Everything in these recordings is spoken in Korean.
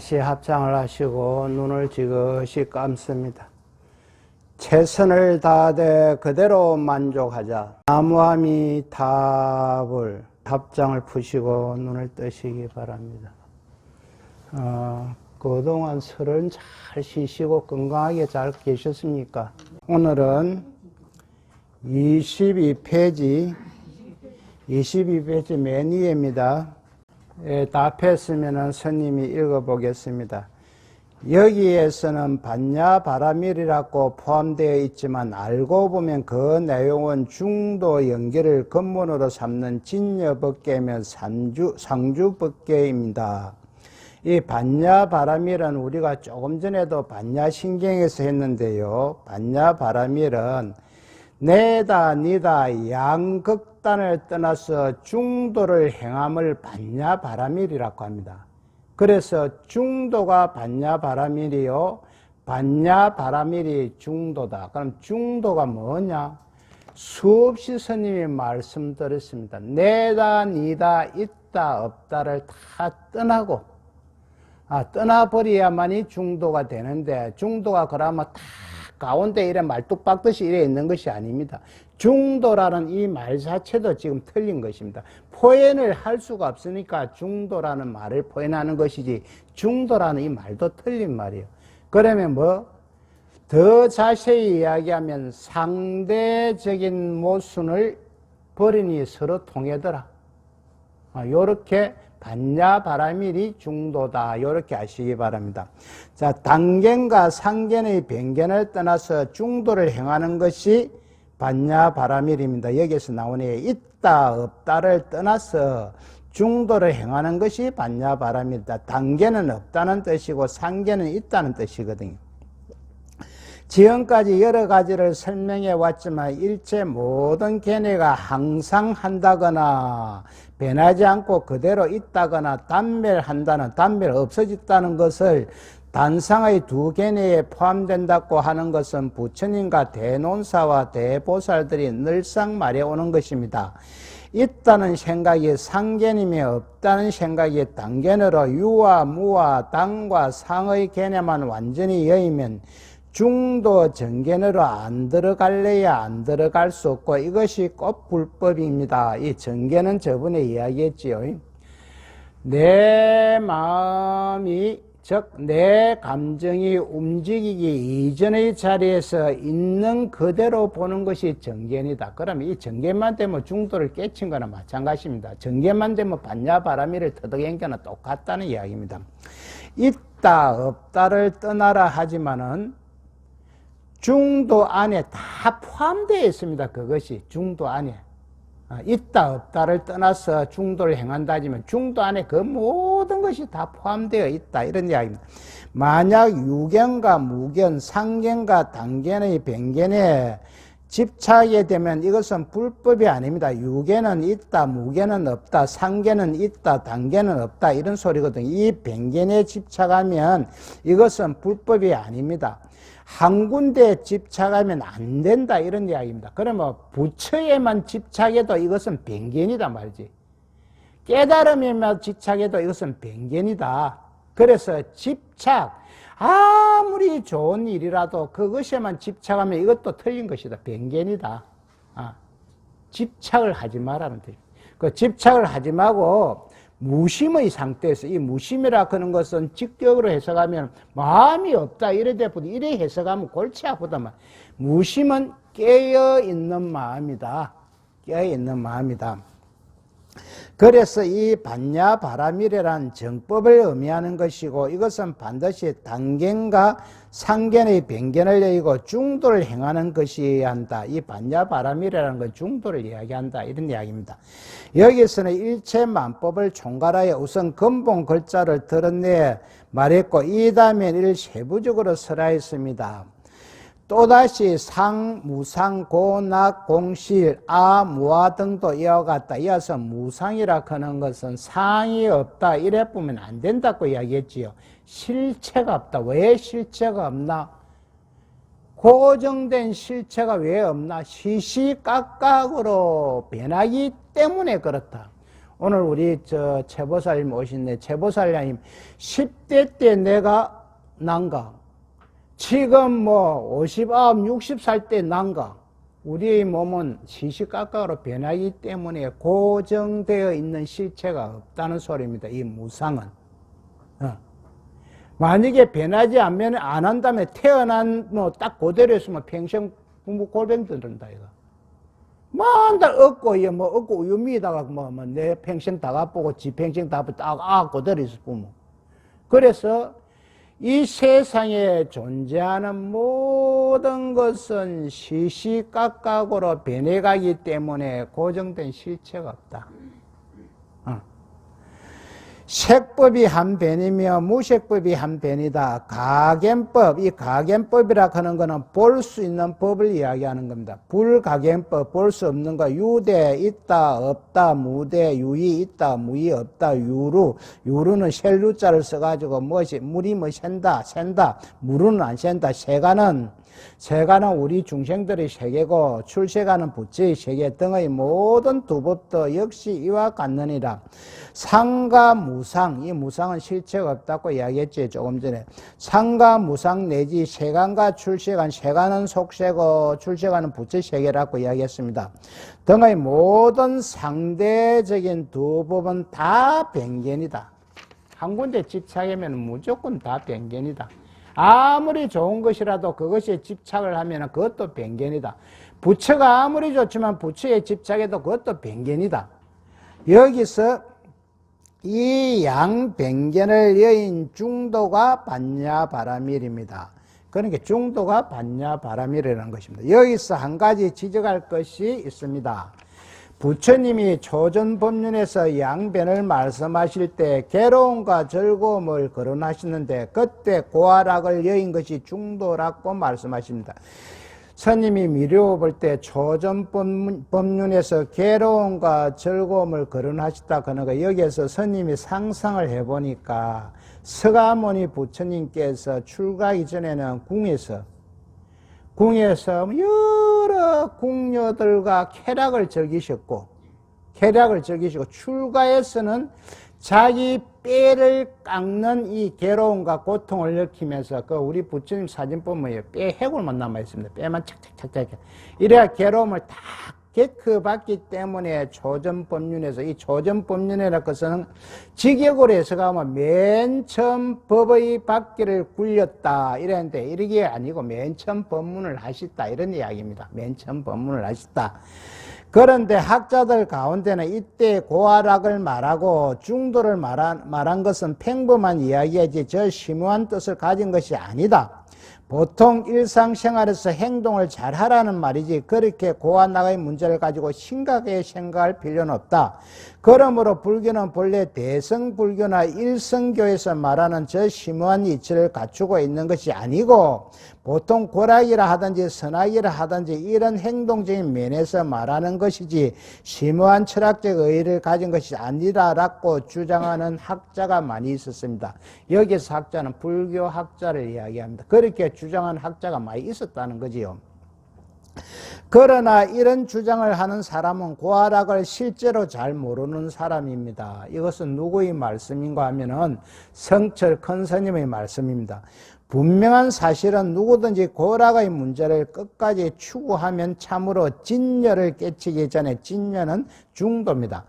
다시 합장을 하시고 눈을 지그시 감습니다. 최선을 다하되 그대로 만족하자. 나무아미타불. 합장을 푸시고 눈을 뜨시기 바랍니다. 그동안 설은 잘 쉬시고 건강하게 잘 계셨습니까? 오늘은 22페이지 맨 위에입니다. 답했으면 스님이 읽어보겠습니다. 여기에서는 반야바라밀이라고 포함되어 있지만 알고 보면 그 내용은 중도 연결을 근본으로 삼는 진여법계며 상주법계입니다. 이 반야바라밀은 우리가 조금 전에도 반야신경에서 했는데요. 반야바라밀은 내다 니다 양극단을 떠나서 중도를 행함을 반야바라밀이라고 합니다. 그래서 중도가 반야바라밀이요, 반야바라밀이 중도다. 그럼 중도가 뭐냐? 수없이 스님이 말씀드렸습니다. 내다 니다 있다 없다를 다 떠나고 떠나버려야만이 중도가 되는데, 중도가 그러면 다 가운데 이래 말뚝박듯이 이래 있는 것이 아닙니다. 중도라는 이 말 자체도 지금 틀린 것입니다. 포현을 할 수가 없으니까 중도라는 말을 포현하는 것이지, 중도라는 이 말도 틀린 말이에요. 그러면 더 자세히 이야기하면 상대적인 모순을 버리니 서로 통하더라. 요렇게 반야바라밀이 중도다. 요렇게 아시기 바랍니다. 자, 단견과 상견의 변견을 떠나서 중도를 행하는 것이 반야바라밀입니다. 여기에서 나오네. 있다 없다를 떠나서 중도를 행하는 것이 반야바라밀이다. 단견은 없다는 뜻이고 상견은 있다는 뜻이거든요. 지금까지 여러 가지를 설명해 왔지만 일체 모든 견해가 항상 한다거나 변하지 않고 그대로 있다거나 단멸한다는, 단멸 없어졌다는 것을 단상의 두 견해에 포함된다고 하는 것은 부처님과 대논사와 대보살들이 늘상 말해오는 것입니다. 있다는 생각이 상견이며 없다는 생각이 단견으로 유와 무와 당과 상의 견해만 완전히 여의면 중도 정견으로 안 들어갈래야 안 들어갈 수 없고, 이것이 꼭 불법입니다. 이 정견은 저번에 이야기했지요. 내 마음이, 즉 내 감정이 움직이기 이전의 자리에서 있는 그대로 보는 것이 정견이다. 그러면 이 정견만 되면 중도를 깨친 거나 마찬가지입니다. 정견만 되면 반야바라밀을 터득한 거나 똑같다는 이야기입니다. 있다 없다를 떠나라 하지만은 중도 안에 다 포함되어 있습니다. 그것이 중도 안에. 있다 없다를 떠나서 중도를 행한다 하지만 중도 안에 그 모든 것이 다 포함되어 있다. 이런 이야기입니다. 만약 유견과 무견, 상견과 단견의 변견에 집착하게 되면 이것은 불법이 아닙니다. 유견은 있다, 무견은 없다, 상견은 있다, 단견은 없다, 이런 소리거든요. 이 변견에 집착하면 이것은 불법이 아닙니다. 한 군데에 집착하면 안 된다, 이런 이야기입니다. 그러면 부처에만 집착해도 이것은 변견이다 말이지. 깨달음에만 집착해도 이것은 변견이다. 그래서 집착, 아무리 좋은 일이라도 그것에만 집착하면 이것도 틀린 것이다. 변견이다. 집착을 하지 말라는 뜻입니다. 그 집착을 하지 말고 무심의 상태에서, 이 무심이라 하는 것은 직격으로 해석하면 마음이 없다 이래 되거든. 이래 해석하면 골치 아프다만, 무심은 깨어있는 마음이다. 깨어있는 마음이다. 그래서 이 반야바라밀이란 정법을 의미하는 것이고, 이것은 반드시 단견과 상견의 변견을 여의고 중도를 행하는 것이어야 한다. 이 반야바라밀이라는 건 중도를 이야기한다, 이런 이야기입니다. 여기서는 일체만법을 총괄하여 우선 근본 글자를 드러내 말했고, 이 다음에 이를 세부적으로 설하였습니다. 또다시 상, 무상, 고, 낙, 공실, 아, 무아 등도 이와 같다. 이어서 무상이라 하는 것은 상이 없다, 이래 보면 안 된다고 이야기했지요. 실체가 없다. 왜 실체가 없나? 고정된 실체가 왜 없나? 시시각각으로 변하기 때문에 그렇다. 오늘 우리 최보살님 오신네. 최보살님 10대 때 내가 난가? 지금 뭐 59, 60살 때 난가? 우리의 몸은 시시각각으로 변하기 때문에 고정되어 있는 실체가 없다는 소리입니다. 이 무상은. 만약에 변하지 안 한다면 태어난 뭐 딱 그대로 했으면 평생 부모 골병 들은다 이거. 맨날 얻고 뭐 얻고 우유미에다가 뭐 내 평생 다 갚고 지 평생 다 딱 그대로 있어 부모. 그래서 이 세상에 존재하는 모든 것은 시시각각으로 변해가기 때문에 고정된 실체가 없다. 색법이 한 변이며 무색법이 한 변이다. 가견법, 이 가견법이라 하는 것은 볼 수 있는 법을 이야기하는 겁니다. 불가견법, 볼 수 없는 거, 유대 있다 없다, 무대 유이 있다 무이 없다, 유루는 셀루자를 써가지고 물이 뭐 샌다 무루는 안 샌다. 세가는 우리 중생들의 세계고 출세가는 부처의 세계 등의 모든 두법도 역시 이와 같느니라. 상과 무상, 이 무상은 실체가 없다고 이야기했지 조금 전에. 상과 무상 내지 세간과 출세간, 세간은 속세고 출세간은 부처의 세계라고 이야기했습니다. 등의 모든 상대적인 두법은 다 변견이다. 한 군데 집착하면 무조건 다 변견이다. 아무리 좋은 것이라도 그것에 집착을 하면 그것도 변견이다. 부처가 아무리 좋지만 부처에 집착해도 그것도 변견이다. 여기서 이 양변견을 여인 중도가 반야바라밀입니다. 그러니까 중도가 반야바라밀이라는 것입니다. 여기서 한 가지 지적할 것이 있습니다. 부처님이 초전법륜에서 양변을 말씀하실 때 괴로움과 즐거움을 거론하시는데 그때 고아락을 여인 것이 중도라고 말씀하십니다. 스님이 미료 볼 때 초전법륜에서 괴로움과 즐거움을 거론하셨다 그러니까 여기에서 스님이 상상을 해보니까 서가모니 부처님께서 출가하기 전에는 궁에서 여러 궁녀들과 쾌락을 즐기시고 출가에서는 자기 뼈를 깎는 이 괴로움과 고통을 느끼면서 우리 부처님 사진 보면 뼈 해골만 남아있습니다. 뼈만 착착착착. 이래야 괴로움을 다 객크받기 때문에 초전법륜에서 이 초전법륜이라는 것은 직역으로 해서 가면 맨 처음 법의 바퀴를 굴렸다 이랬는데 이게 아니고 맨 처음 법문을 하셨다 이런 이야기입니다. 맨 처음 법문을 하셨다. 그런데 학자들 가운데는 이때 고아락을 말하고 중도를 말한 것은 평범한 이야기이지 저 심오한 뜻을 가진 것이 아니다. 보통 일상생활에서 행동을 잘하라는 말이지 그렇게 고아락의 문제를 가지고 심각하게 생각할 필요는 없다. 그러므로 불교는 본래 대성불교나 일성교에서 말하는 저 심오한 이치를 갖추고 있는 것이 아니고 보통 고락이라 하든지 선악이라 하든지 이런 행동적인 면에서 말하는 것이지 심오한 철학적 의의를 가진 것이 아니라라고 주장하는 학자가 많이 있었습니다. 여기서 학자는 불교 학자를 이야기합니다. 그렇게 주장하는 학자가 많이 있었다는 거지요. 그러나 이런 주장을 하는 사람은 고아락을 실제로 잘 모르는 사람입니다. 이것은 누구의 말씀인가 하면은 성철 큰 스님의 말씀입니다. 분명한 사실은 누구든지 고락의 문제를 끝까지 추구하면 참으로 진열을 깨치기 전에 진열은 중도입니다.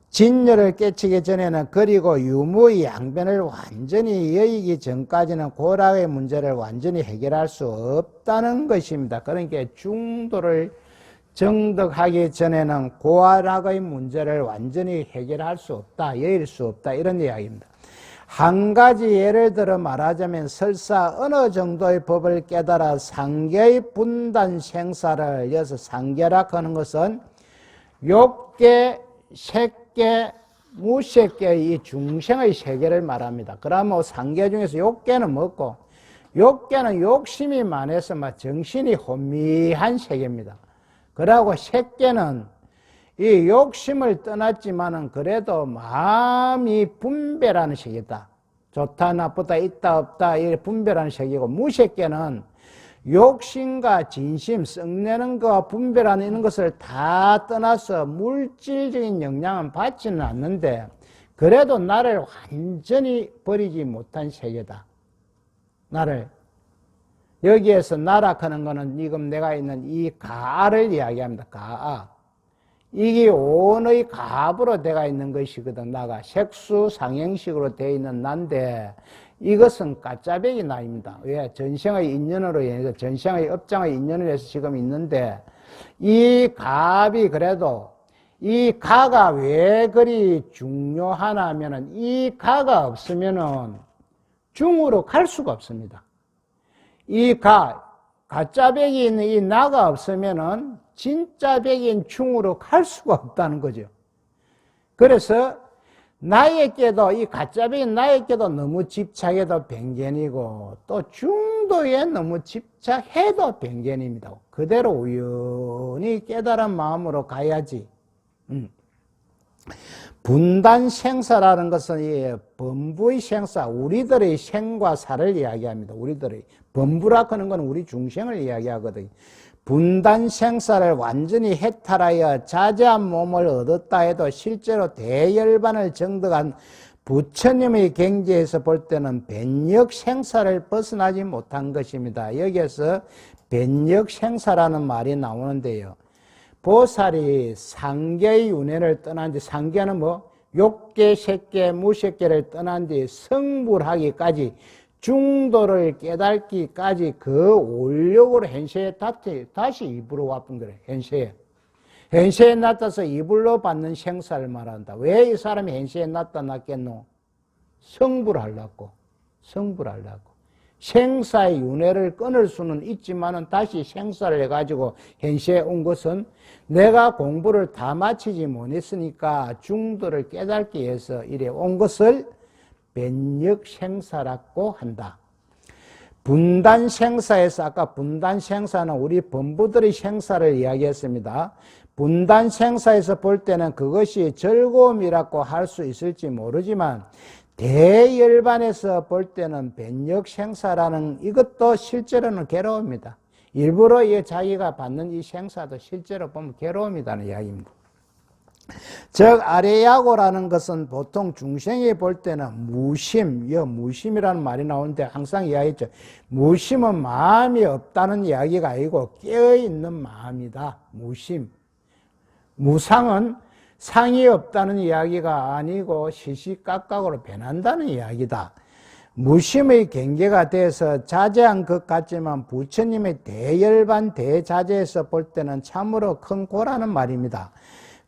진열을 깨치기 전에는 그리고 유무의 양변을 완전히 여의기 전까지는 고락의 문제를 완전히 해결할 수 없다는 것입니다. 그러니까 중도를 정득하기 전에는 고락의 문제를 완전히 해결할 수 없다, 여의를 수 없다 이런 이야기입니다. 한 가지 예를 들어 말하자면 설사 어느 정도의 법을 깨달아 상계의 분단 생사를 여기서 상계라 하는 것은 욕계, 색계, 무색계 이 중생의 세계를 말합니다. 그러면 상계 중에서 욕계는 뭐고 욕계는 욕심이 많아서 정신이 혼미한 세계입니다. 그러고 색계는 이 욕심을 떠났지만은 그래도 마음이 분별하는 세계다. 좋다, 나쁘다, 있다, 없다, 이 분별하는 세계고, 무색계는 욕심과 진심, 썩내는 것과 분별하는 이런 것을 다 떠나서 물질적인 영향은 받지는 않는데 그래도 나를 완전히 버리지 못한 세계다. 나를 여기에서 나락하는 것은 지금 내가 있는 이 가를 이야기합니다. 가. 이게 온의 가압으로 되어 있는 것이거든. 나가 색수 상행식으로 되어 있는 난데 이것은 까짜배기 나입니다. 왜? 전생의 인연으로 인해서 전생의 업장의 인연을 해서 지금 있는데 이 가압이 그래도 이 가가 왜 그리 중요하나 하면은 이 가가 없으면은 중으로 갈 수가 없습니다. 이 가짜백이 있는 이 나가 없으면은 진짜 백인 중으로 갈 수가 없다는 거죠. 그래서 나에게도 이 가짜백인 나에게도 너무 집착해도 변견이고 또 중도에 너무 집착해도 변견입니다. 그대로 우연히 깨달은 마음으로 가야지. 분단 생사라는 것은 이 범부의 생사, 우리들의 생과 사를 이야기합니다. 우리들의 범부라 하는 건 우리 중생을 이야기하거든요. 분단 생사를 완전히 해탈하여 자제한 몸을 얻었다 해도 실제로 대열반을 정득한 부처님의 경지에서 볼 때는 변력 생사를 벗어나지 못한 것입니다. 여기에서 변력 생사라는 말이 나오는데요. 보살이 상계의 윤회를 떠난 뒤, 상계는 뭐? 욕계, 색계, 무색계를 떠난 뒤 성불하기까지 중도를 깨닫기까지 그 올력으로 현세에 다시 이불로 와본 거래. 현세에 나타서 이불로 받는 생사를 말한다. 왜 이 사람이 현세에 나타났겠노? 성불하려고. 생사의 윤회를 끊을 수는 있지만은 다시 생사를 해가지고 현세에 온 것은 내가 공부를 다 마치지 못했으니까 중도를 깨닫기 위해서 이래 온 것을 변력 생사라고 한다. 분단 생사에서 아까 분단 생사는 우리 범부들의 생사를 이야기했습니다. 분단 생사에서 볼 때는 그것이 즐거움이라고 할 수 있을지 모르지만 대열반에서 볼 때는 변력 생사라는 이것도 실제로는 괴로움입니다. 일부러 자기가 받는 이 생사도 실제로 보면 괴로움이라는 이야기입니다. 즉 아레야고라는 것은 보통 중생이 볼 때는 무심이라는 말이 나오는데 항상 이야기했죠. 무심은 마음이 없다는 이야기가 아니고 깨어있는 마음이다. 무상은 상이 없다는 이야기가 아니고 시시각각으로 변한다는 이야기다. 무심의 경계가 돼서 자제한 것 같지만 부처님의 대열반 대자제에서 볼 때는 참으로 큰 고라는 말입니다.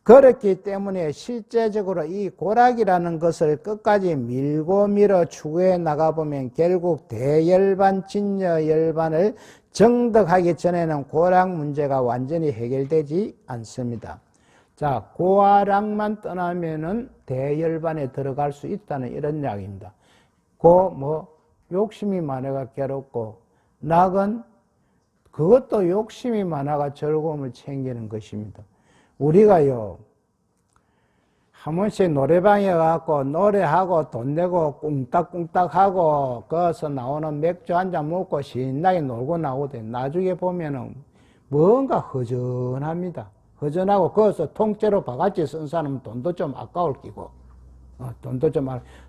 그렇기 때문에 실제적으로 이 고락이라는 것을 끝까지 밀고 밀어 추구해 나가보면 결국 대열반, 진여열반을 정득하기 전에는 고락 문제가 완전히 해결되지 않습니다. 자, 고아락만 떠나면은 대열반에 들어갈 수 있다는 이런 이야기입니다. 욕심이 많아가 괴롭고, 낙은 그것도 욕심이 많아가 즐거움을 챙기는 것입니다. 우리가요, 한 번씩 노래방에 가고 노래하고 돈 내고 꿍딱꿍딱하고 거기서 나오는 맥주 한잔 먹고 신나게 놀고 나오더니 나중에 보면은 뭔가 허전합니다. 허전하고 거기서 통째로 바가지 쓴 사람은 돈도 좀 아까울 끼고 돈도 좀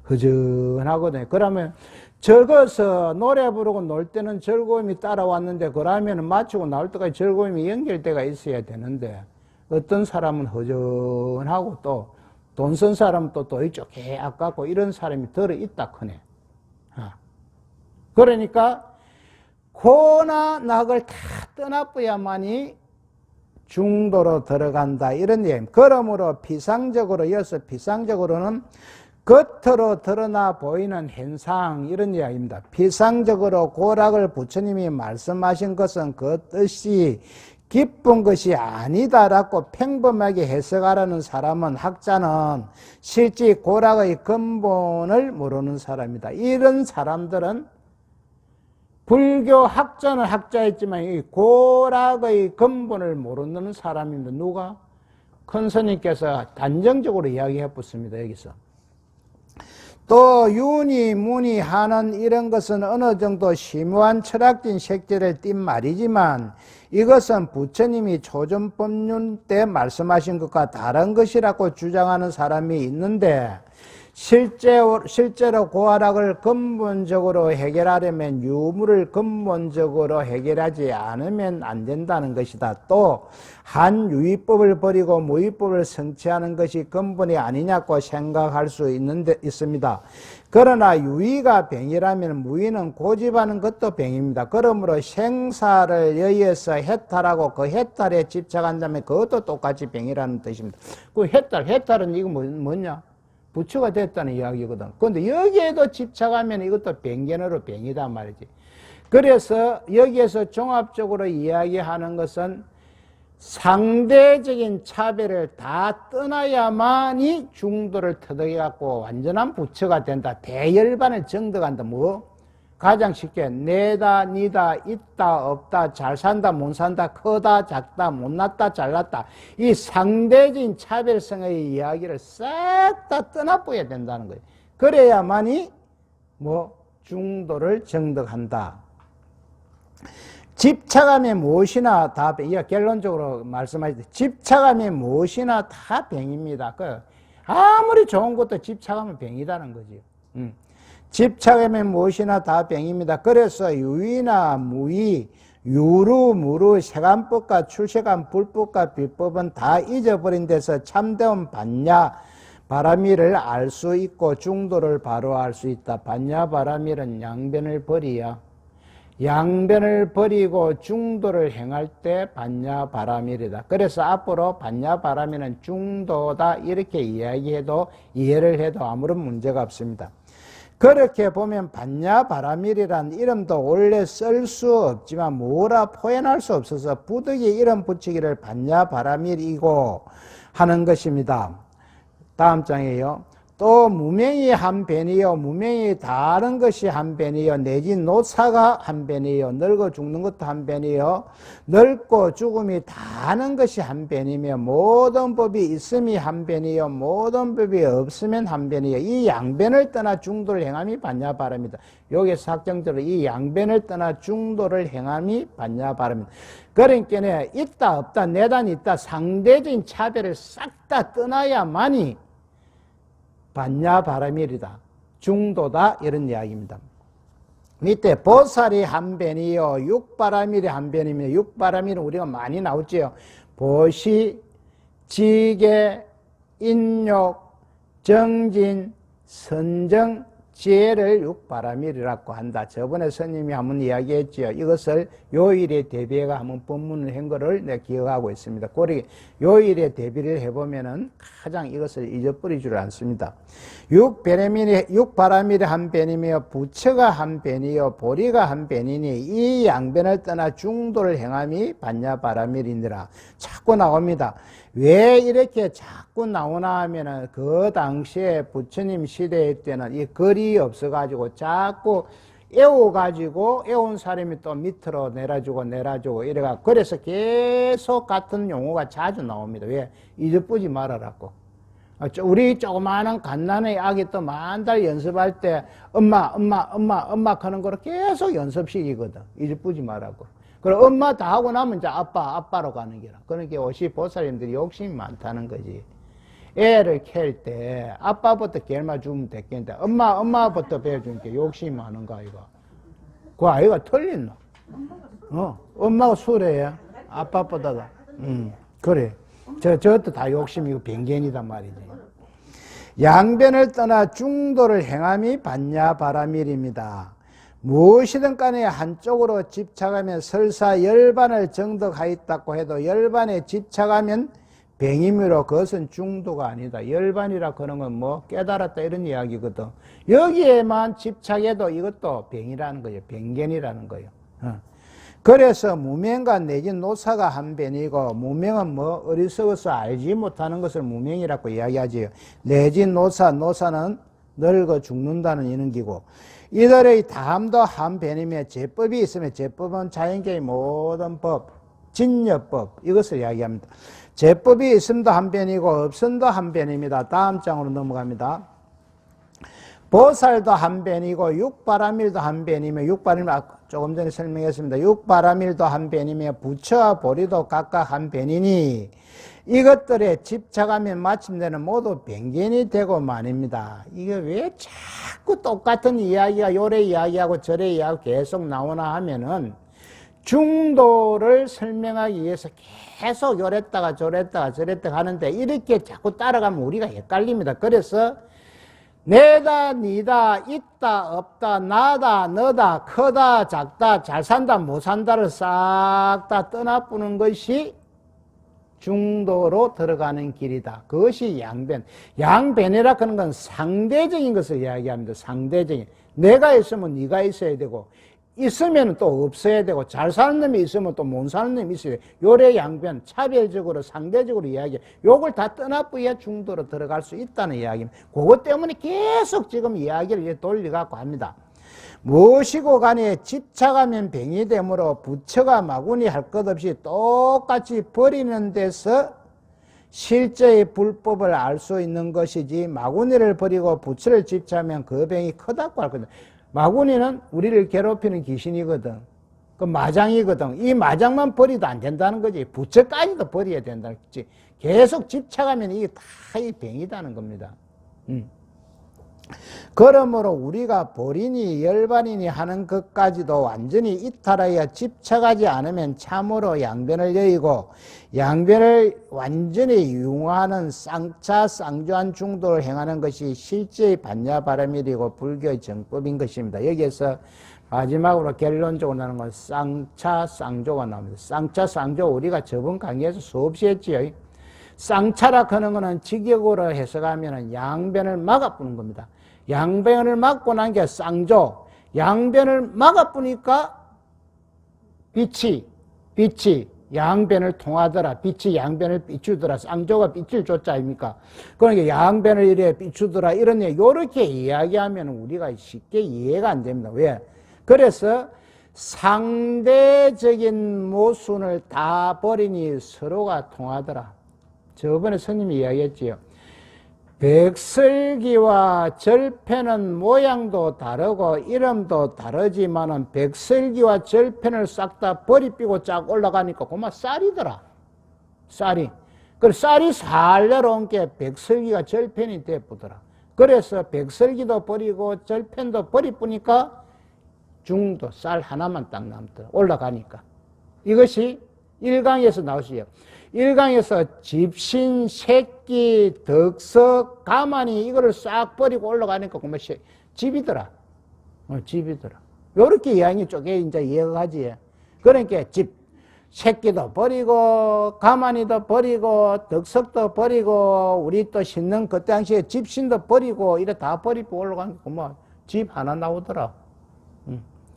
허전하거든요. 그러면 저거서 노래 부르고 놀 때는 즐거움이 따라왔는데 그러면 마치고 나올 때까지 즐거움이 연결돼가 있어야 되는데 어떤 사람은 허전하고 또 돈 쓴 사람은 또 이쪽에 아깝고 이런 사람이 들어있다 크네. 그러니까 고나 낙을 다 떠나봐야만이 중도로 들어간다 이런 얘기입니다. 그러므로 피상적으로는 겉으로 드러나 보이는 현상 이런 이야기입니다. 피상적으로 고락을 부처님이 말씀하신 것은 그 뜻이 기쁜 것이 아니다라고 평범하게 해석하라는 사람은 학자는 실제 고락의 근본을 모르는 사람이다. 이런 사람들은 불교 학자는 학자였지만 이 고락의 근본을 모르는 사람입니다. 누가? 큰 스님께서 단정적으로 이야기해 붙습니다. 여기서 또 윤이, 문이, 하는 이런 것은 어느 정도 심오한 철학적인 색채를 띤 말이지만 이것은 부처님이 초전법륜 때 말씀하신 것과 다른 것이라고 주장하는 사람이 있는데 실제로 고하락을 근본적으로 해결하려면 유무를 근본적으로 해결하지 않으면 안 된다는 것이다. 또 한 유의법을 버리고 무의법을 성취하는 것이 근본이 아니냐고 생각할 수 있습니다. 그러나 유의가 병이라면 무의는 고집하는 것도 병입니다. 그러므로 생사를 여의해서 해탈하고 그 해탈에 집착한다면 그것도 똑같이 병이라는 뜻입니다. 그 해탈은 이거 뭐냐? 부처가 됐다는 이야기거든. 그런데 여기에도 집착하면 이것도 병견으로 병이다 말이지. 그래서 여기에서 종합적으로 이야기하는 것은 상대적인 차별을 다 떠나야만이 중도를 터득해갖고 완전한 부처가 된다. 대열반을 정득한다. 뭐? 가장 쉽게 내다, 니다, 있다, 없다, 잘 산다, 못 산다, 크다, 작다, 못났다, 잘났다. 이 상대적인 차별성의 이야기를 싹 다 떠나버려야 된다는 거예요. 그래야만이 중도를 정득한다. 집착함이 무엇이나 다, 결론적으로 말씀하실 때, 집착함이 무엇이나 다 병입니다. 아무리 좋은 것도 집착하면 병이다는 거지요. 집착함이 무엇이나 다 병입니다. 그래서 유의나 무의, 유루, 무루, 세간법과 출세간, 불법과 비법은 다 잊어버린 데서 참되온 반야, 바라미를 알 수 있고 중도를 바로 알 수 있다. 반야, 바라미는 양변을 버리야. 양변을 버리고 중도를 행할 때 반야, 바라밀이다. 그래서 앞으로 반야, 바라밀은 중도다 이렇게 이해를 해도 아무런 문제가 없습니다. 그렇게 보면 반야, 바라밀이란 이름도 원래 쓸 수 없지만 뭐라 표현할 수 없어서 부득이 이름 붙이기를 반야, 바라밀이고 하는 것입니다. 다음 장이에요. 또 무명이 한 변이요, 무명이 다른 것이 한 변이요, 내지 노사가 한 변이요, 늙어 죽는 것도 한 변이요, 늙고 죽음이 다는 것이 한 변이며 모든 법이 있음이 한 변이요, 모든 법이 없으면 한 변이요. 이 양변을 떠나 중도를 행함이 반야바람이다. 여기서 확정적으로 이 양변을 떠나 중도를 행함이 반야바람이다. 그러니까 있다 없다 내단 있다 상대적인 차별을 싹 다 떠나야만이 반야바라밀이다. 중도다. 이런 이야기입니다. 밑에 보살이 한 변이요. 육바라밀이 한 변이며 육바라밀은 우리가 많이 나오죠. 보시, 지계, 인욕, 정진, 선정, 지혜를 육바라밀이라고 한다. 저번에 스님이 한번 이야기했지요. 이것을 요일에 대비해가 한번 법문을 한 거를 내가 기억하고 있습니다. 그러기 요일에 대비를 해보면은 가장 이것을 잊어버리지를 않습니다. 육바라밀이 한 변이며 부처가 한 변이요 보리가 한 변이니 이 양변을 떠나 중도를 행함이 반야바라밀이니라. 자꾸 나옵니다. 왜 이렇게 자꾸 나오나 하면은 그 당시에 부처님 시대 때는 이 거리 없어가지고 자꾸 애운 사람이 또 밑으로 내려주고 이래가 그래서 계속 같은 용어가 자주 나옵니다. 왜? 잊어보지 말아라고. 우리 조그마한 갓난의 아기 또 만달 연습할 때 엄마 하는 거를 계속 연습시키거든. 잊어보지 말라고. 그럼 엄마 다 하고 나면 이제 아빠로 가는 게라. 그러니까 오시 보살님들이 욕심이 많다는 거지. 애를 캘 때 아빠부터 결마 주면 됐겠는데 엄마부터 배워주니까 욕심이 많은가 이거. 그 아이가 틀렸노. 엄마가 수레야. 아빠보다도. 그래. 저것도 다 욕심이고 변견이단 말이지. 양변을 떠나 중도를 행함이 반야바라밀입니다. 무엇이든 간에 한쪽으로 집착하면 설사 열반을 정득하였다고 해도 열반에 집착하면 병이므로 그것은 중도가 아니다. 열반이라 그런 건 깨달았다 이런 이야기거든. 여기에만 집착해도 이것도 병이라는 거예요. 병견이라는 거예요. 그래서 무명과 내지 노사가 한 변이고 무명은 어리석어서 알지 못하는 것을 무명이라고 이야기하지요. 내지 노사는 늙어 죽는다는 이는기고 이들의 다함도 한 변이며 제법이 있으면 제법은 자연계의 모든 법, 진여법 이것을 이야기합니다. 제법이 있음도 한 변이고 없음도 한 변입니다. 다음 장으로 넘어갑니다. 보살도 한 변이고 육바라밀도 한 변이며 육바라밀 조금 전에 설명했습니다. 육바라밀도 한 변이며 부처와 보리도 각각 한 변이니 이것들에 집착하면 마침내는 모두 변견이 되고 말입니다. 이게 왜 자꾸 똑같은 이야기가 요래 이야기하고 저래 이야기하고 계속 나오나 하면은 중도를 설명하기 위해서 계속 요랬다가 저랬다가 하는데 이렇게 자꾸 따라가면 우리가 헷갈립니다. 그래서 내다, 니다, 있다, 없다, 나다, 너다, 크다, 작다, 잘 산다, 못 산다를 싹 다 떠나보는 것이 중도로 들어가는 길이다. 그것이 양변. 양변이라 하는 건 상대적인 것을 이야기합니다. 상대적인. 내가 있으면 네가 있어야 되고 있으면 또 없어야 되고 잘 사는 놈이 있으면 또 못 사는 놈이 있어야 돼. 요래 양변, 차별적으로 상대적으로 이야기해. 요걸 다 떠나봐야 중도로 들어갈 수 있다는 이야기입니다. 그것 때문에 계속 지금 이야기를 돌려갖고 합니다. 무엇이고 간에 집착하면 병이 되므로 부처가 마구니 할 것 없이 똑같이 버리는 데서 실제의 불법을 알 수 있는 것이지 마구니를 버리고 부처를 집착하면 그 병이 크다고 할 거다. 마구니는 우리를 괴롭히는 귀신이거든. 그 마장이거든. 이 마장만 버리도 안 된다는 거지. 부처까지도 버려야 된다는 거지. 계속 집착하면 이게 다 이 병이다는 겁니다. 그러므로 우리가 보리니 열반이니 하는 것까지도 완전히 이탈하여 집착하지 않으면 참으로 양변을 여의고 양변을 완전히 융화하는 쌍차 쌍조한 중도를 행하는 것이 실제의 반야바라밀이고 불교의 정법인 것입니다. 여기에서 마지막으로 결론적으로 나오는 건 쌍차 쌍조가 나옵니다. 쌍차 쌍조 우리가 저번 강의에서 수없이 했지요. 쌍차라 하는 것은 직역으로 해석하면 양변을 막아뿌는 겁니다. 양변을 막고 난 게 쌍조. 양변을 막아뿌니까 빛이 양변을 통하더라. 빛이 양변을 비추더라. 쌍조가 빛을 줬자 아닙니까? 그러니까 양변을 이래 비추더라. 이런 요렇게 이야기하면 우리가 쉽게 이해가 안 됩니다. 왜? 그래서 상대적인 모순을 다 버리니 서로가 통하더라. 저번에 스님이 이야기했지요. 백설기와 절편은 모양도 다르고 이름도 다르지만은 백설기와 절편을 싹 다 버리삐고 쫙 올라가니까 그만 쌀이더라. 쌀이. 그 쌀이 살 내려온 게 백설기가 절편이 되쁘더라. 그래서 백설기도 버리고 절편도 버리뿌니까 중도 쌀 하나만 딱 남더라. 올라가니까. 이것이 일강에서 나오시죠. 일강에서 집신, 새끼, 덕석, 가만히 이거를 싹 버리고 올라가니까 그만 집이더라. 집이더라. 요렇게 이야기 쪽에 이제 이해가 가지. 그러니까 집, 새끼도 버리고, 가만히도 버리고, 덕석도 버리고, 우리 또 신는 그때 당시에 집신도 버리고, 이래 다 버리고 올라가니까 그만 집 하나 나오더라.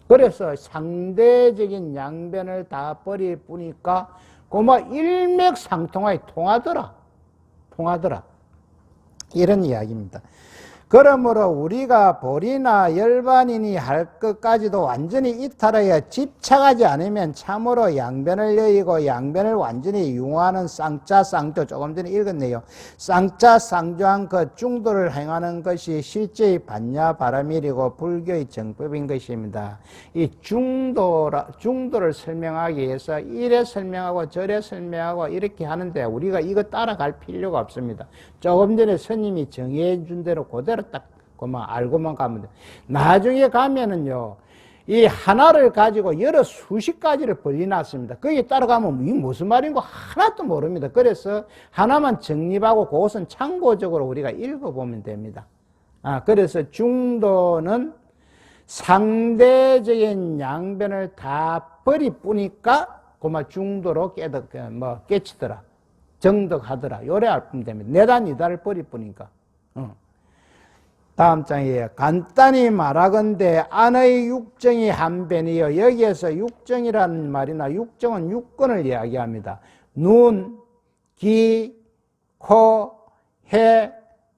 그래서 상대적인 양변을 다 버리뿌니까 그만 일맥상통하게 통하더라. 이런 이야기입니다. 그러므로 우리가 보리나 열반이니 할 것까지도 완전히 이탈하여 집착하지 않으면 참으로 양변을 여의고 양변을 완전히 융화하는 쌍자 쌍조, 조금 전에 읽었네요. 쌍자 쌍조한 그 중도를 행하는 것이 실제의 반야바라밀이고 불교의 정법인 것입니다. 이 중도를 설명하기 위해서 이래 설명하고 저래 설명하고 이렇게 하는데 우리가 이거 따라갈 필요가 없습니다. 조금 전에 스님이 정해 준 대로 그대로 딱 그만 알고만 가면 돼. 나중에 가면은요, 이 하나를 가지고 여러 수십 가지를 벌려놨습니다. 거기에 따라가면 이게 무슨 말인 거 하나도 모릅니다. 그래서 하나만 정립하고 그것은 참고적으로 우리가 읽어보면 됩니다. 그래서 중도는 상대적인 양변을 다 버리뿌니까 그만 중도로 깨치더라. 정덕하더라. 요래 알면 됩니다. 내다 니다를 버리뿌니까. 다음 장이에요. 간단히 말하건대 안의 육정이 한 변이요. 여기에서 육정이라는 말이나 육정은 육근을 이야기합니다. 눈, 귀, 코, 해,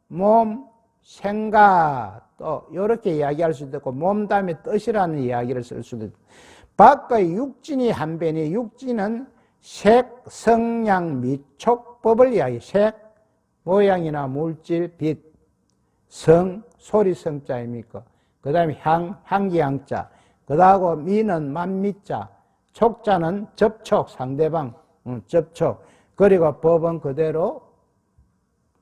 몸, 생각 또 이렇게 이야기할 수도 있고 몸 다음에 뜻이라는 이야기를 쓸 수도 있고 밖의 육진이 한 변이 육진은 색, 성량, 미촉법을 이야기해. 색, 모양이나 물질, 빛, 성, 소리성자입니까? 그 다음에 향기향자. 그 다음 미는 만미자. 촉자는 접촉, 상대방, 접촉. 그리고 법은 그대로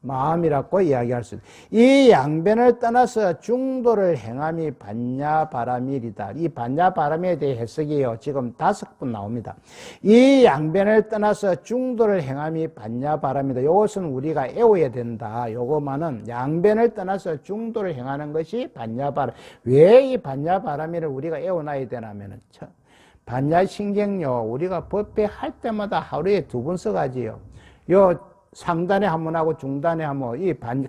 마음이라고 이야기할 수 있다. 이 양변을 떠나서 중도를 행함이 반야바라밀이다. 이 반야바라밀에 대해 해석이요. 지금 5분 나옵니다. 이 양변을 떠나서 중도를 행함이 반야바라밀이다. 이것은 우리가 애워야 된다. 요거만은 양변을 떠나서 중도를 행하는 것이 반야바람. 왜 이 반야바라밀을 우리가 애워놔야 되냐면은 반야신경요. 우리가 법회 할 때마다 하루에 2번 써가지요. 요 상단에 한번 하고 중단에 한번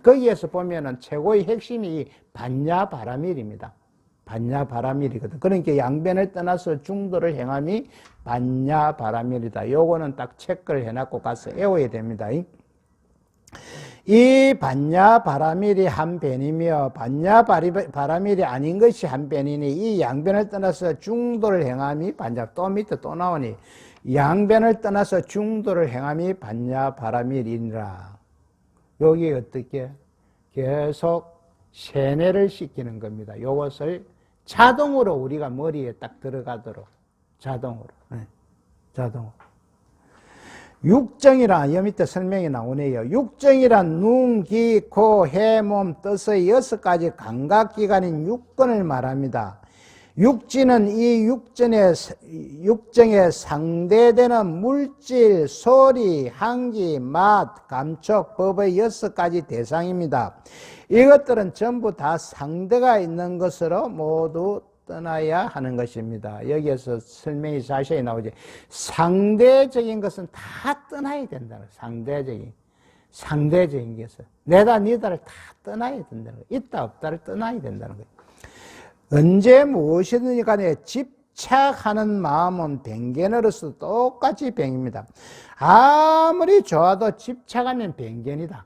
거기에서 보면은 최고의 핵심이 이 반야바라밀입니다. 반야바라밀이거든. 그러니까 양변을 떠나서 중도를 행함이 반야바라밀이다. 요거는 딱 체크를 해놨고 가서 애워야 됩니다. 이 반야바라밀이 한 변이며 반야바라밀이 아닌 것이 한 변이니 이 양변을 떠나서 중도를 행함이 반야. 또 밑에 또 나오니 양변을 떠나서 중도를 행함이 반야바라밀이니라. 여기 어떻게 계속 세뇌를 시키는 겁니다. 이것을 자동으로 우리가 머리에 딱 들어가도록 자동으로. 자동으로. 육정이란 여 밑에 설명이 나오네요. 육정이란 눈, 귀, 코, 해, 몸, 뜻의 6가지 감각기관인 육근을 말합니다. 육지는 이 육정에 상대되는 물질, 소리, 향기, 맛, 감촉, 법의 6가지 대상입니다. 이것들은 전부 다 상대가 있는 것으로 모두 떠나야 하는 것입니다. 여기에서 설명이 자세히 나오지. 상대적인 것은 다 떠나야 된다는 거예요. 상대적인 것은. 내다 니다를 다 떠나야 된다는 거예요. 있다 없다를 떠나야 된다는 거예요. 언제 무엇이든지 간에 집착하는 마음은 변견으로서 똑같이 변입니다. 아무리 좋아도 집착하면 변견이다.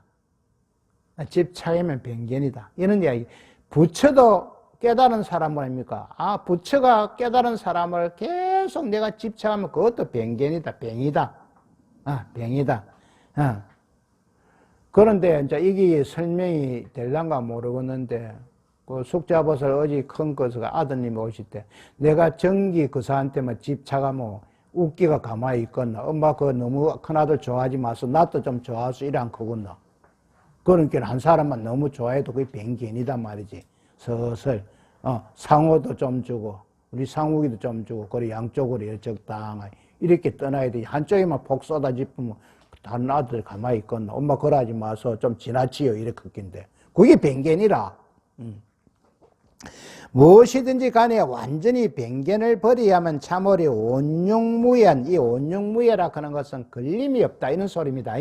집착하면 변견이다. 이런 이야기. 부처도 깨달은 사람은 아닙니까? 부처가 깨달은 사람을 계속 내가 집착하면 그것도 변견이다. 병이다. 병이다. 그런데 이제 이게 설명이 될란가 모르겠는데, 그 숙자버설 어제 큰 거서가 아드님이 오실 때, 내가 정기 그사한테만 집착하면 웃기가 가만히 있겠나? 엄마 그거 너무 큰아들 좋아하지 마소. 나도 좀 좋아하소. 이란 거구나. 그러니까 한 사람만 너무 좋아해도 그게 변견이단 말이지. 서슬. 상호도 좀 주고, 우리 상욱이도 좀 주고, 그래 양쪽으로 이렇게 적당하게 이렇게 떠나야 돼. 한쪽에만 폭 쏟아집으면 다른 아들 가만히 있겠나? 엄마 그러지 마소. 좀 지나치요. 이렇게 흑긴데. 그게 변견이라. 무엇이든지 간에 완전히 변견을 버리야만 참으리 온용무예한, 이 온용무예라 하는 것은 걸림이 없다 이런 소리입니다.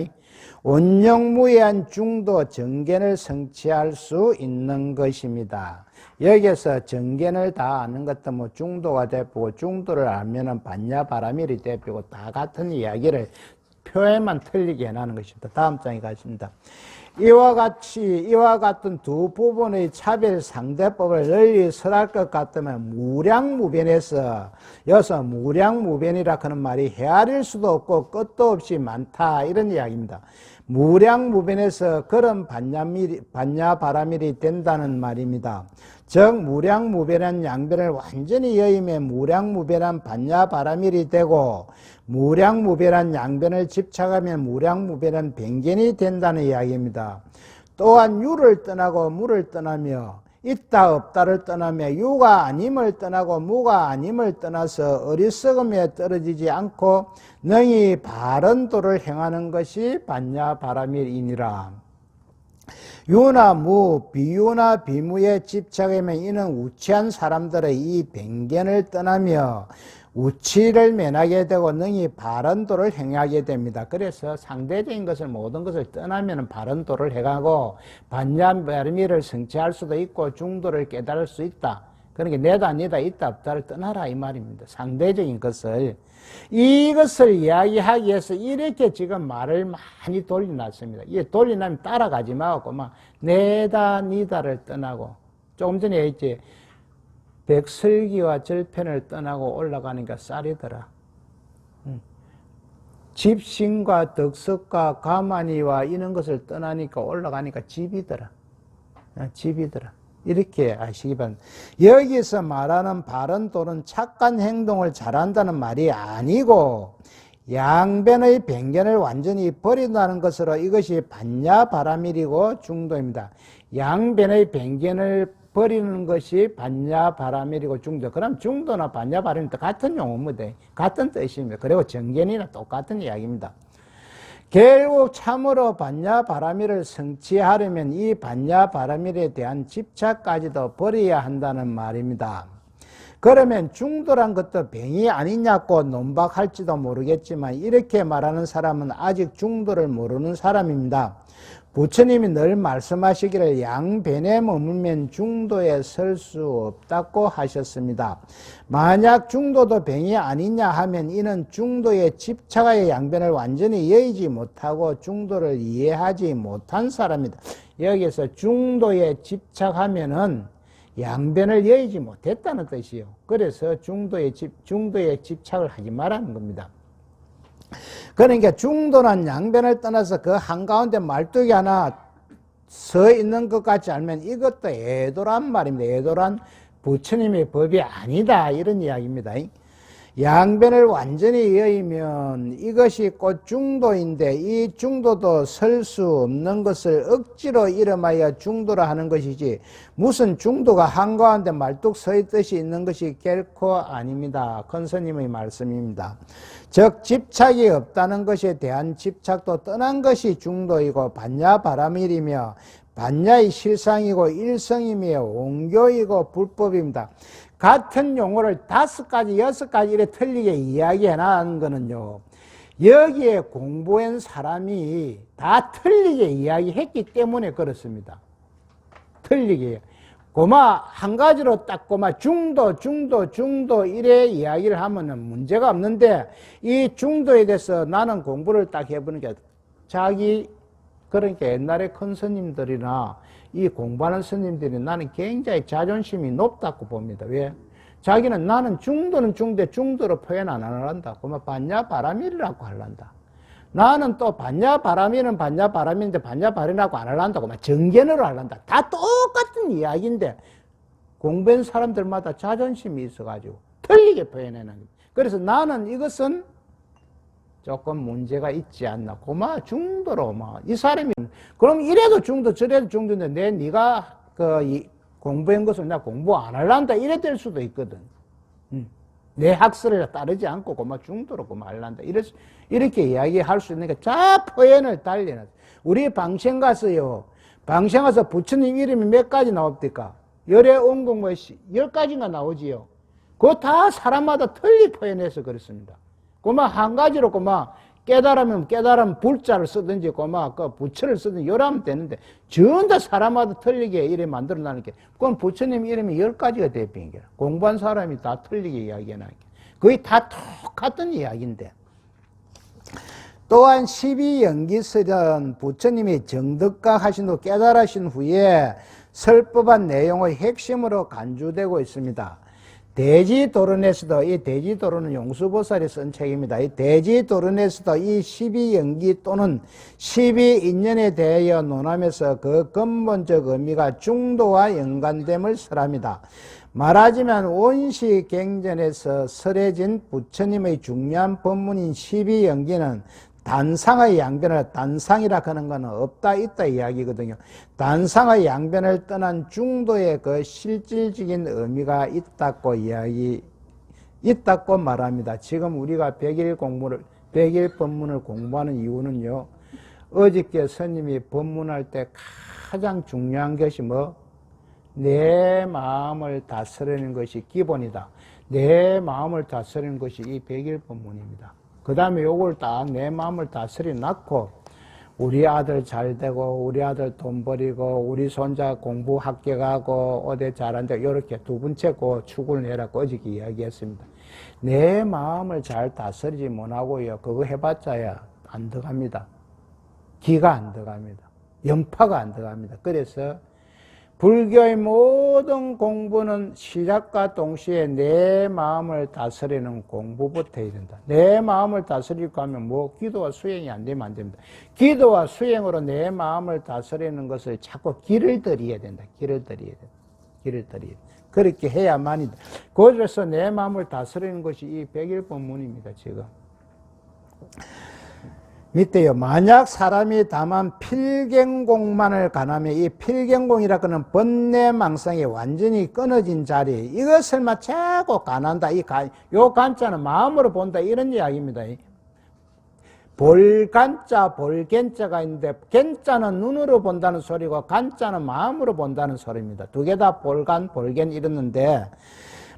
온용무예한 중도 정견을 성취할 수 있는 것입니다. 여기에서 정견을 다 아는 것도 뭐 중도가 되고 중도를 알면은 반야바라밀이 되고 다 같은 이야기를 표현만 틀리게 해나는 것입니다. 다음 장에 가십니다. 이와 같은 두 부분의 차별 상대법을 널리 설할 것 같으면 무량무변에서, 여기서 무량무변이라 하는 말이 헤아릴 수도 없고 끝도 없이 많다 이런 이야기입니다. 무량무변에서 그런 반야바라밀이 된다는 말입니다. 즉 무량무변한 양변을 완전히 여임해 무량무변한 반야바라밀이 되고, 무량무변한 양변을 집착하면 무량무변한 변견이 된다는 이야기입니다. 또한 유를 떠나고 무를 떠나며 있다 없다를 떠나며 유가 아님을 떠나고 무가 아님을 떠나서 어리석음에 떨어지지 않고 능히 바른 도를 행하는 것이 반야바라밀이니라. 유나 무, 비유나 비무에 집착하면 이는 우치한 사람들의 이 변견을 떠나며 우치를 면하게 되고 능히 바른 도를 행하게 됩니다. 그래서 상대적인 것을 모든 것을 떠나면 바른 도를 해가고 반야바라밀을 성취할 수도 있고 중도를 깨달을 수 있다. 그러니까 내다 니다 있다 없다를 떠나라 이 말입니다. 상대적인 것을. 이것을 이야기하기 위해서 이렇게 지금 말을 많이 돌려놨습니다. 이게 돌려놓으면 따라가지 말고 막 내다 니다를 떠나고, 조금 전에 했지, 백설기와 절편을 떠나고 올라가니까 쌀이더라. 집신과 덕석과 가만히와 이런 것을 떠나니까 올라가니까 집이더라. 집이더라. 이렇게 하시기 바랍니다. 여기서 말하는 바른 또는 착한 행동을 잘한다는 말이 아니고 양변의 편견을 완전히 버린다는 것으로 이것이 반야바라밀이고 중도입니다. 양변의 편견을 버리는 것이 반야바라밀이고 중도. 그럼 중도나 반야바라밀은 같은 용어입니다. 같은 뜻입니다. 그리고 정견이나 똑같은 이야기입니다. 결국 참으로 반야바라밀을 성취하려면 이 반야바라밀에 대한 집착까지도 버려야 한다는 말입니다. 그러면 중도란 것도 병이 아니냐고 논박할지도 모르겠지만 이렇게 말하는 사람은 아직 중도를 모르는 사람입니다. 부처님이 늘 말씀하시기를 양변에 머물면 중도에 설 수 없다고 하셨습니다. 만약 중도도 병이 아니냐 하면 이는 중도에 집착하여 양변을 완전히 여의지 못하고 중도를 이해하지 못한 사람이다. 여기서 중도에 집착하면은 양변을 여의지 못했다는 뜻이요. 그래서 중도에 집착을 하지 말라는 겁니다. 그러니까 중도는 양변을 떠나서 그 한가운데 말뚝이 하나 서 있는 것 같지 않으면 이것도 애도란 말입니다. 애도란 부처님의 법이 아니다, 이런 이야기입니다. 양변을 완전히 여의면 이것이 곧 중도인데 이 중도도 설 수 없는 것을 억지로 이름하여 중도라 하는 것이지 무슨 중도가 한가운데 말뚝 서 있듯이 있는 것이 결코 아닙니다. 큰 스님의 말씀입니다. 즉 집착이 없다는 것에 대한 집착도 떠난 것이 중도이고 반야바라밀이며 반야의 실상이고 일성이며 온교이고 불법입니다. 같은 용어를 5가지, 6가지 이렇게 틀리게 이야기해 놨는 거는요, 여기에 공부한 사람이 다 틀리게 이야기했기 때문에 그렇습니다. 틀리게. 고마 한 가지로 딱 고마 중도 이래 이야기를 하면은 문제가 없는데 이 중도에 대해서 나는 공부를 딱 해보는 게 자기, 그러니까 옛날에 큰 스님들이나 이 공부하는 스님들이 나는 굉장히 자존심이 높다고 봅니다. 왜? 자기는 나는 중도는 중도로 표현 안 하란다. 그러면 반야바라밀이라고 하란다. 나는 또 반야바라밀은 반야바라밀인데 반야바라밀이라고 안 하란다. 그러면 정견으로 하란다. 다 똑같은 이야기인데 공부한 사람들마다 자존심이 있어가지고 틀리게 표현해는 겁니다. 그래서 나는 이것은 조금 문제가 있지 않나. 고마 중도로 이 사람이 그럼 이래도 중도 저래도 중도인데 네가 공부한 것을 나 공부 안 할란다 이래 될 수도 있거든. 내 학설에 따르지 않고 고마 중도로 고마 할란다 이렇게 이야기할 수 있으니까 자 표현을 달리는. 우리 방생 가서요. 방생 가서 부처님 이름이 몇 가지 나옵니까? 열의 온공 10가지가 나오지요. 그거 다 사람마다 틀리 표현해서 그렇습니다. 고마 한 가지로 고마 깨달으면 불자를 쓰든지 고마 그 부처를 쓰든지 열하면 되는데 전부 다 사람마다 틀리게 이래 만들어 놔는 게 그건 부처님 이름이 10가지가 대표인 거야. 공부한 사람이 다 틀리게 이야기해 놔는 게 거의 다 똑같은 이야기인데 또한 12연기설은 부처님이 정득각 하신 후 깨달으신 후에 설법한 내용의 핵심으로 간주되고 있습니다. 대지도론에서도 이 대지도론은 용수보살이 쓴 책입니다. 이 대지도론에서도 이 12연기 또는 12인연에 대하여 논하면서 그 근본적 의미가 중도와 연관됨을 설합니다. 말하자면 원시경전에서 설해진 부처님의 중요한 법문인 12연기는 단상의 양변을 단상이라 하는 것은 없다 있다 이야기거든요. 단상의 양변을 떠난 중도의 그 실질적인 의미가 있다고 말합니다. 지금 우리가 100일 법문을 공부하는 이유는요. 어저께 스님이 법문할 때 가장 중요한 것이 내 마음을 다스리는 것이 기본이다. 내 마음을 다스리는 것이 이 100일 법문입니다. 그 다음에 요걸 딱 내 마음을 다스려 놨고 우리 아들 잘 되고 우리 아들 돈 버리고 우리 손자 공부 합격하고 어디 잘한다 이렇게 두 번째 축을 내라고 어저께 이야기했습니다. 내 마음을 잘 다스리지 못하고요. 그거 해봤자야 안 들어갑니다. 기가 안 들어갑니다. 연파가 안 들어갑니다. 그래서 불교의 모든 공부는 시작과 동시에 내 마음을 다스리는 공부부터 해야 된다. 내 마음을 다스리고 하면 기도와 수행이 안 되면 안 됩니다. 기도와 수행으로 내 마음을 다스리는 것을 자꾸 길을 들여야 된다. 길을 들여야 된다. 길을 들이. 그렇게 해야만이. 그래서 내 마음을 다스리는 것이 이 101번문입니다, 지금. 밑에요. 만약 사람이 다만 필경공만을 가나면 이 필경공이라고 하는 번뇌망상이 완전히 끊어진 자리, 이것을 막 자꾸 가난다. 요 간자는 마음으로 본다. 이런 이야기입니다. 볼간자, 볼겐자가 있는데, 겐자는 눈으로 본다는 소리고, 간자는 마음으로 본다는 소리입니다. 두 개 다 볼간, 볼겐 이랬는데,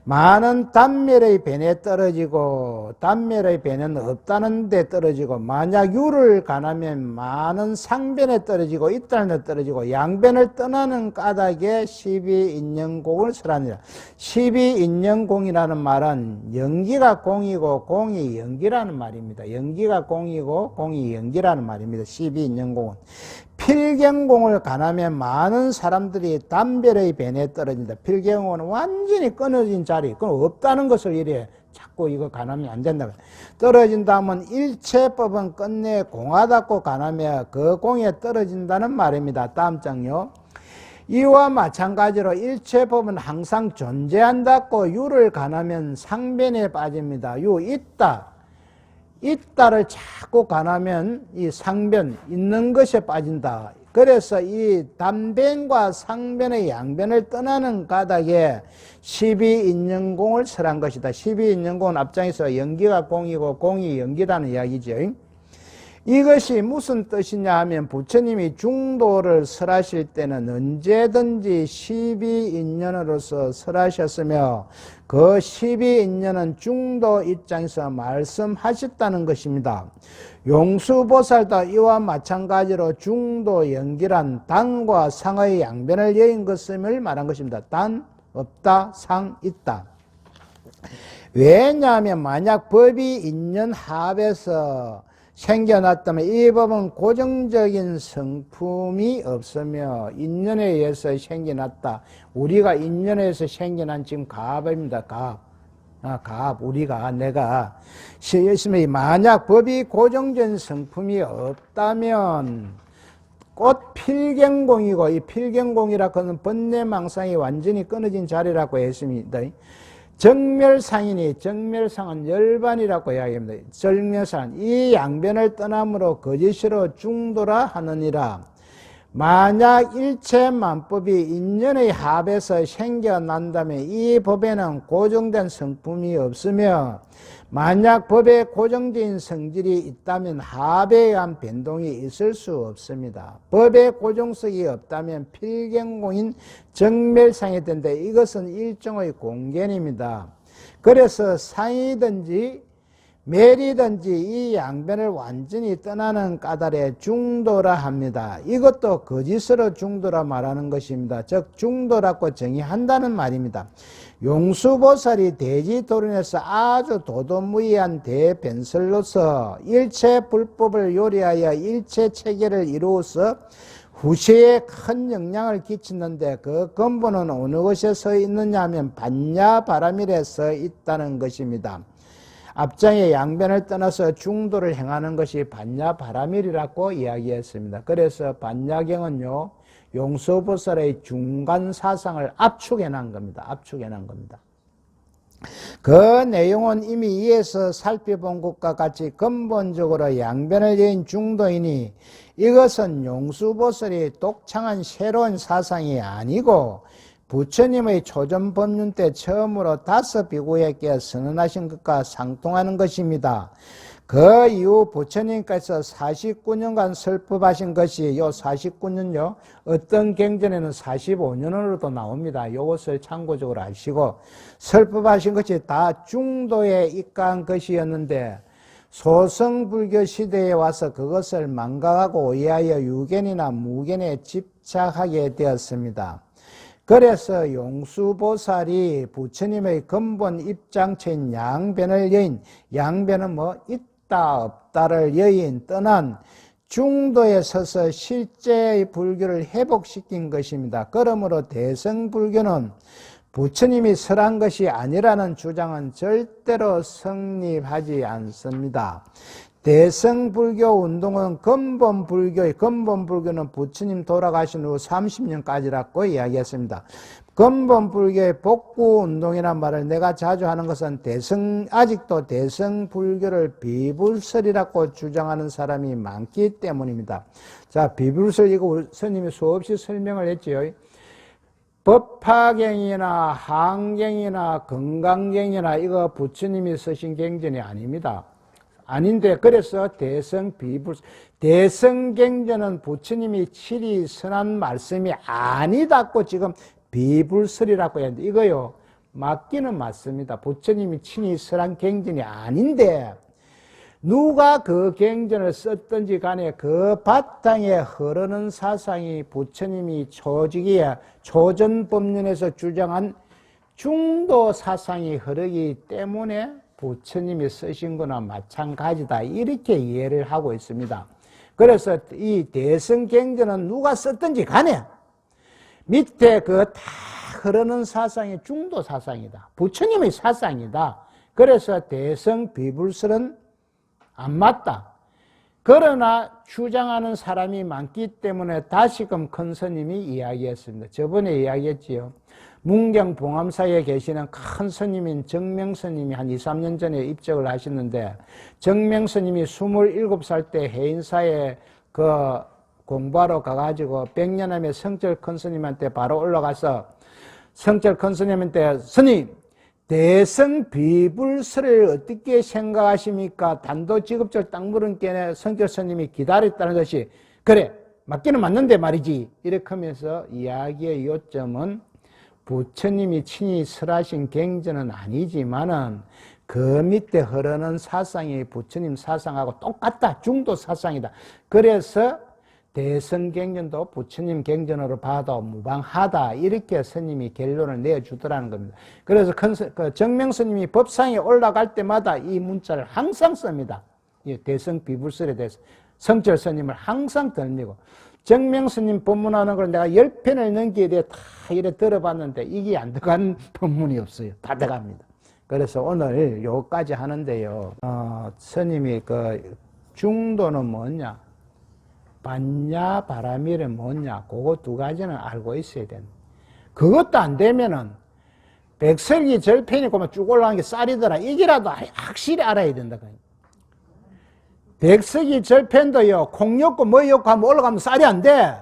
많은 단멸의 변에 떨어지고 단멸의 변은 없다는 데 떨어지고, 만약 유를 가나면 많은 상변에 떨어지고 있다는 데 떨어지고 양변을 떠나는 까닭에 12인연공을 설하니라. 12인연공이라는 말은 연기가 공이고 공이 연기라는 말입니다. 연기가 공이고 공이 연기라는 말입니다. 12인연공은 필경공을 가나면 많은 사람들이 단별의 변에 떨어진다. 필경공은 완전히 끊어진 자리, 그건 없다는 것을 이래 자꾸 이거 가나면 안 된다. 떨어진다 하면 일체법은 끝내 공하닫고 가나며 그 공에 떨어진다는 말입니다. 다음 장요. 이와 마찬가지로 일체법은 항상 존재한다고 유를 가나면 상변에 빠집니다. 유 있다. 있다를 자꾸 가나면 이 상변, 있는 것에 빠진다. 그래서 이 단변과 상변의 양변을 떠나는 까닭에 12인연공을 설한 것이다. 12인연공은 앞장에서 연기가 공이고 공이 연기라는 이야기죠. 이것이 무슨 뜻이냐 하면 부처님이 중도를 설하실 때는 언제든지 12인연으로서 설하셨으며 그 12인연은 중도 입장에서 말씀하셨다는 것입니다. 용수보살도 이와 마찬가지로 중도 연기란 단과 상의 양변을 여인 것임을 말한 것입니다. 단, 없다, 상, 있다. 왜냐하면 만약 법이 인연합에서 생겨났다면 이 법은 고정적인 성품이 없으며 인연에 의해서 생겨났다. 우리가 인연에 의해서 생겨난 지금 갑입니다. 갑. 우리가, 내가. 만약 법이 고정적인 성품이 없다면 꽃 필경공이고, 이 필경공이라고 하는 번뇌망상이 완전히 끊어진 자리라고 했습니다. 정멸상이니, 정멸상은 열반이라고 이야기합니다. 정멸상, 이 양변을 떠남으로 거짓으로 중도라 하느니라. 만약 일체만법이 인연의 합에서 생겨난다면 이 법에는 고정된 성품이 없으며, 만약 법에 고정된 성질이 있다면 합에 의한 변동이 있을 수 없습니다. 법에 고정성이 없다면 필경공인 정멸상이 된다. 이것은 일종의 공견입니다. 그래서 상이든지 멸이든지 이 양변을 완전히 떠나는 까닭에 중도라 합니다. 이것도 거짓으로 중도라 말하는 것입니다. 즉 중도라고 정의한다는 말입니다. 용수보살이 대지도론에서 아주 도도무이한 대변설로서 일체 불법을 요리하여 일체 체계를 이루어서 후세에 큰 영향을 끼치는데 그 근본은 어느 곳에 서 있느냐 하면 반야바라밀에 서 있다는 것입니다. 앞장에 양변을 떠나서 중도를 행하는 것이 반야바라밀이라고 이야기했습니다. 그래서 반야경은요, 용수보살의 중간 사상을 압축해낸 겁니다. 그 내용은 이미 위에서 살펴본 것과 같이 근본적으로 양변을 여인 중도이니 이것은 용수보살이 독창한 새로운 사상이 아니고 부처님의 초전법륜 때 처음으로 5비구에게 선언하신 것과 상통하는 것입니다. 그 이후 부처님께서 49년간 설법하신 것이 요 49년요, 어떤 경전에는 45년으로도 나옵니다. 이것을 참고적으로 아시고, 설법하신 것이 다 중도에 입각한 것이었는데 소성불교 시대에 와서 그것을 망각하고 오해하여 유견이나 무견에 집착하게 되었습니다. 그래서 용수보살이 부처님의 근본 입장처인 양변을 여인, 양변은 있다 없다를 여인 떠난 중도에 서서 실제의 불교를 회복시킨 것입니다. 그러므로 대성불교는 부처님이 설한 것이 아니라는 주장은 절대로 성립하지 않습니다. 대성불교 운동은 근본불교는 부처님 돌아가신 후 30년까지라고 이야기했습니다. 근본불교의 복구운동이란 말을 내가 자주 하는 것은 아직도 대성불교를 비불설이라고 주장하는 사람이 많기 때문입니다. 자, 비불설 이거 우리 스님이 수없이 설명을 했지요. 법화경이나 한경이나 건강경이나 이거 부처님이 쓰신 경전이 아닙니다. 아닌데, 그래서 대성경전은 부처님이 친히 선한 말씀이 아니다고 지금 비불설이라고 했는데, 이거요, 맞기는 맞습니다. 부처님이 친히 선한 경전이 아닌데, 누가 그 경전을 썼든지 간에 그 바탕에 흐르는 사상이 부처님이 초전법륜에서 주장한 중도 사상이 흐르기 때문에 부처님이 쓰신 거나 마찬가지다. 이렇게 이해를 하고 있습니다. 그래서 이 대성경전은 누가 썼든지 간에 밑에 그 다 흐르는 사상이 중도 사상이다. 부처님의 사상이다. 그래서 대성비불설은 안 맞다. 그러나 주장하는 사람이 많기 때문에 다시금 큰 스님이 이야기했습니다. 저번에 이야기했지요. 문경 봉암사에 계시는 큰 스님인 정명스님이 한 2, 3년 전에 입적을 하셨는데, 정명스님이 27살 때 해인사에 그 공부하러 가가지고 백년암의 성철 큰 스님한테 바로 올라가서 성철 큰 스님한테, 스님, 대성비불설을 어떻게 생각하십니까? 단도직입적으로 딱 물은 게 성철 스님이 기다렸다는 것이, 그래, 맞기는 맞는데 말이지. 이렇게 하면서 이야기의 요점은 부처님이 친히 설하신 경전은 아니지만은 그 밑에 흐르는 사상이 부처님 사상하고 똑같다. 중도 사상이다. 그래서 대성경전도 부처님 경전으로 봐도 무방하다. 이렇게 스님이 결론을 내주더라는 겁니다. 그래서 정명스님이 법상에 올라갈 때마다 이 문자를 항상 씁니다. 이 대성비불설에 대해서 성철 스님을 항상 덜미고, 정명스님 법문하는 걸 내가 10편을 넘기에 대해 다 이래 들어봤는데 이게 안 들어간 법문이 없어요. 다 들어갑니다. 그래서 오늘 요까지 하는데요. 스님이 그 중도는 뭐냐? 반야 바람이는 뭐냐? 그거 두 가지는 알고 있어야 된다. 그것도 안 되면은 백설기 절편이고 쭉 올라가는 게 쌀이더라. 이게라도 확실히 알아야 된다. 백석이 절편도요, 콩 엮고 뭐 엮고 하면 올라가면 쌀이 안 돼.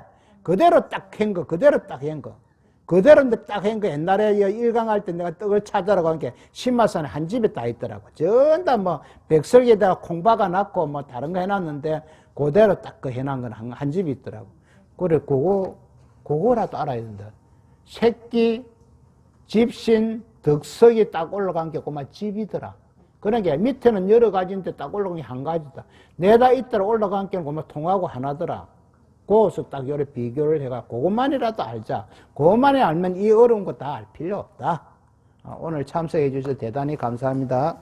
그대로 딱 한 거, 그대로 딱 한 거. 그대로 딱 한 거. 옛날에 일강할 때 내가 떡을 찾으러 간 게 신마산에 한 집에 다 있더라고. 전다 뭐 백설기에다가 콩 박아놨고 뭐 다른 거 해놨는데 그대로 딱 그 해놓은 건 한 집이 있더라고. 그래, 그거라도 알아야 된다. 새끼, 집신, 덕석이 딱 올라간 게 그만 집이더라. 그러니까 밑에는 여러 가지인데 딱 올라간 게 한 가지다. 내다 있더라 올라간 게는 그만 통하고 하나더라. 거기서 딱 요래 비교를 해갖고 그것만이라도 알자. 그것만이 알면 이 어려운 거 다 알 필요 없다. 오늘 참석해 주셔서 대단히 감사합니다.